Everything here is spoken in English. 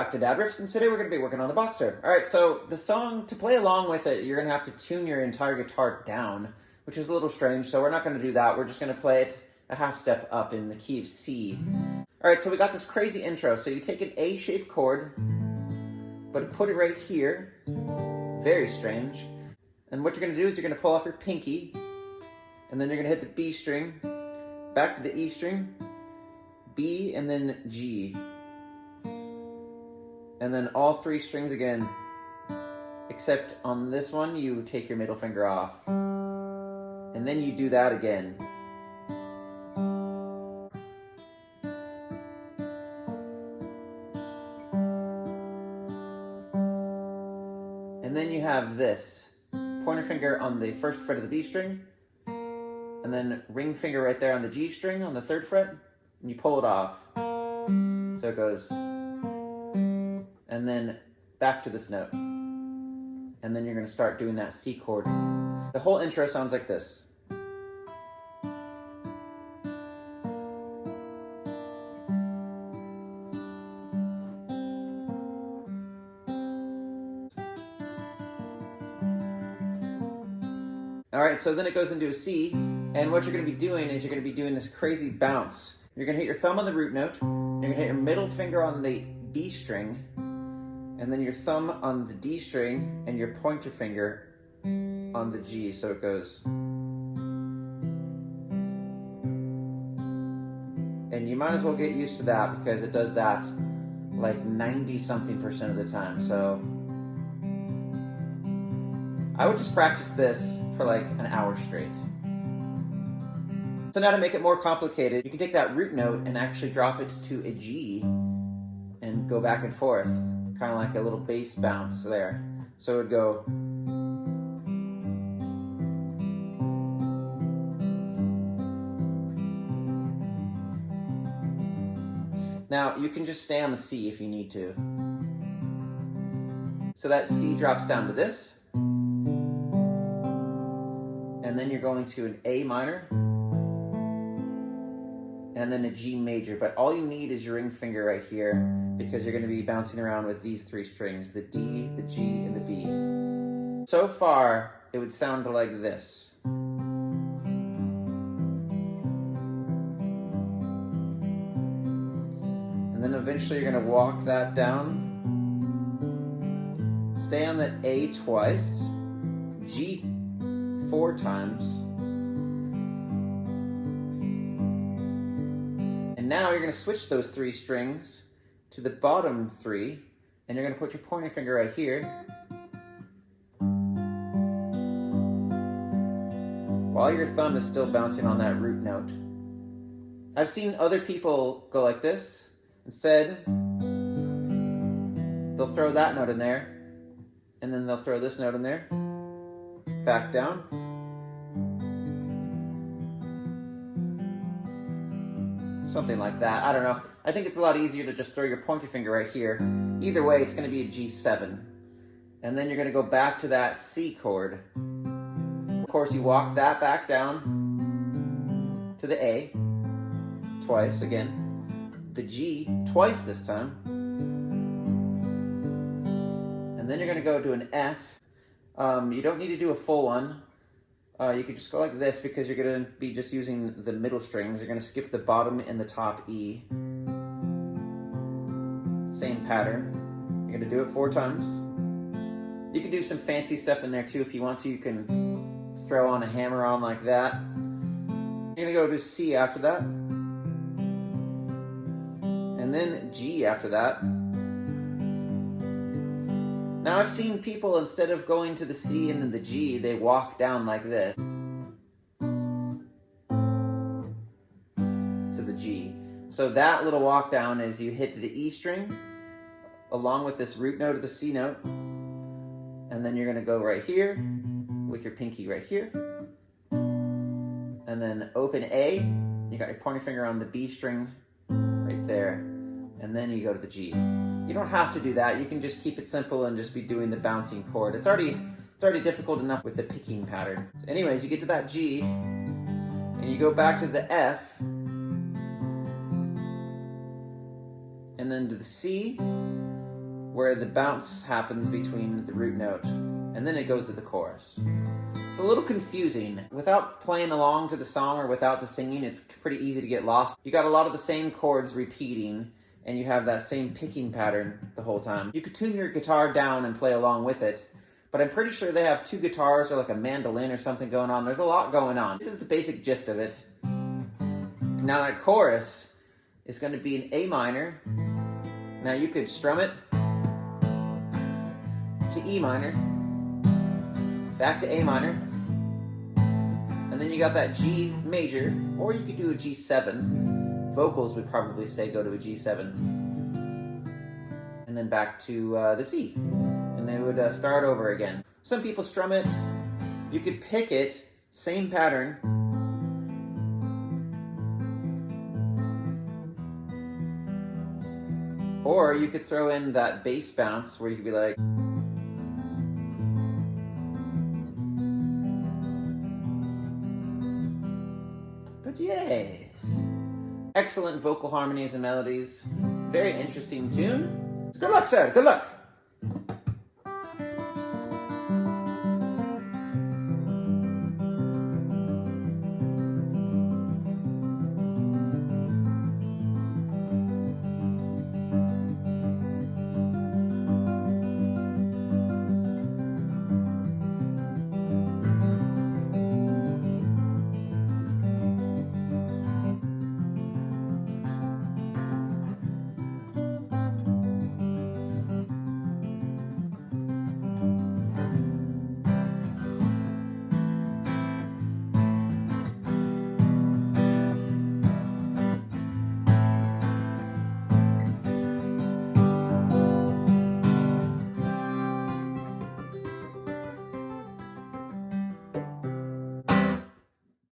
back to Dad Riffs, and today we're going to be working on the boxer. Alright, so the song, to play along with it, you're going to have to tune your entire guitar down, which is a little strange, so we're not going to do that. We're just going to play it a half step up in the key of C. Alright, so we got this crazy intro. So you take an A-shaped chord, but put it right here. Very strange. And what you're going to do is you're going to pull off your pinky, and then you're going to hit the B string, back to the E string, B, and then G. And then all three strings again, except on this one, you take your middle finger off. And then you do that again. And then you have this. Pointer finger on the first fret of the B string, and then ring finger right there on the G string on the third fret, and you pull it off. So it goes, and then back to this note. And then you're going to start doing that C chord. The whole intro sounds like this. Alright, so then it goes into a C, and what you're going to be doing is you're going to be doing this crazy bounce. You're going to hit your thumb on the root note, you're going to hit your middle finger on the B string, and then your thumb on the D string, and your pointer finger on the G, so it goes. And you might as well get used to that because it does that like 90-something% of the time, so I would just practice this for like an hour straight. So now to make it more complicated, you can take that root note and actually drop it to a G and go back and forth, kind of like a little bass bounce there. So it would go. Now you can just stay on the C if you need to. So that C drops down to this. And then you're going to an A minor, and then a G major, but all you need is your ring finger right here because you're going to be bouncing around with these three strings, the D, the G, and the B. So far, it would sound like this. And then eventually you're going to walk that down, stay on the A twice, G 4 times, and now you're going to switch those 3 strings to the bottom 3, and you're going to put your pointer finger right here while your thumb is still bouncing on that root note. I've seen other people go like this. Instead, they'll throw that note in there, and then they'll throw this note in there, back down, something like that. I don't know. I think it's a lot easier to just throw your pointer finger right here. Either way, it's going to be a G7. And then you're going to go back to that C chord. Of course, you walk that back down to the A twice again, the G twice this time, and then you're going to go to an F. You don't need to do a full one. You could just go like this because you're going to be just using the middle strings. You're going to skip the bottom and the top E. Same pattern. You're going to do it 4 times. You can do some fancy stuff in there too if you want to. You can throw on a hammer on like that. You're going to go to C after that. And then G after that. Now I've seen people, instead of going to the C and then the G, they walk down like this to the G. So that little walk down is you hit the E string along with this root note of the C note, and then you're going to go right here with your pinky right here, and then open A, you got your pointer finger on the B string right there, and then you go to the G. You don't have to do that. You can just keep it simple and just be doing the bouncing chord. It's already difficult enough with the picking pattern. So anyways, you get to that G, and you go back to the F, and then to the C, where the bounce happens between the root note, and then it goes to the chorus. It's a little confusing. Without playing along to the song or without the singing, it's pretty easy to get lost. You got a lot of the same chords repeating, and you have that same picking pattern the whole time. You could tune your guitar down and play along with it, but I'm pretty sure they have 2 guitars or like a mandolin or something going on. There's a lot going on. This is the basic gist of it. Now that chorus is going to be in A minor. Now you could strum it to E minor, back to A minor, and then you got that G major, or you could do a G7. Vocals would probably say go to a G7. And then back to the C. And they would start over again. Some people strum it. You could pick it, same pattern. Or you could throw in that bass bounce where you could be like... But yes. Excellent vocal harmonies and melodies. Very interesting tune. Good luck, sir. Good luck.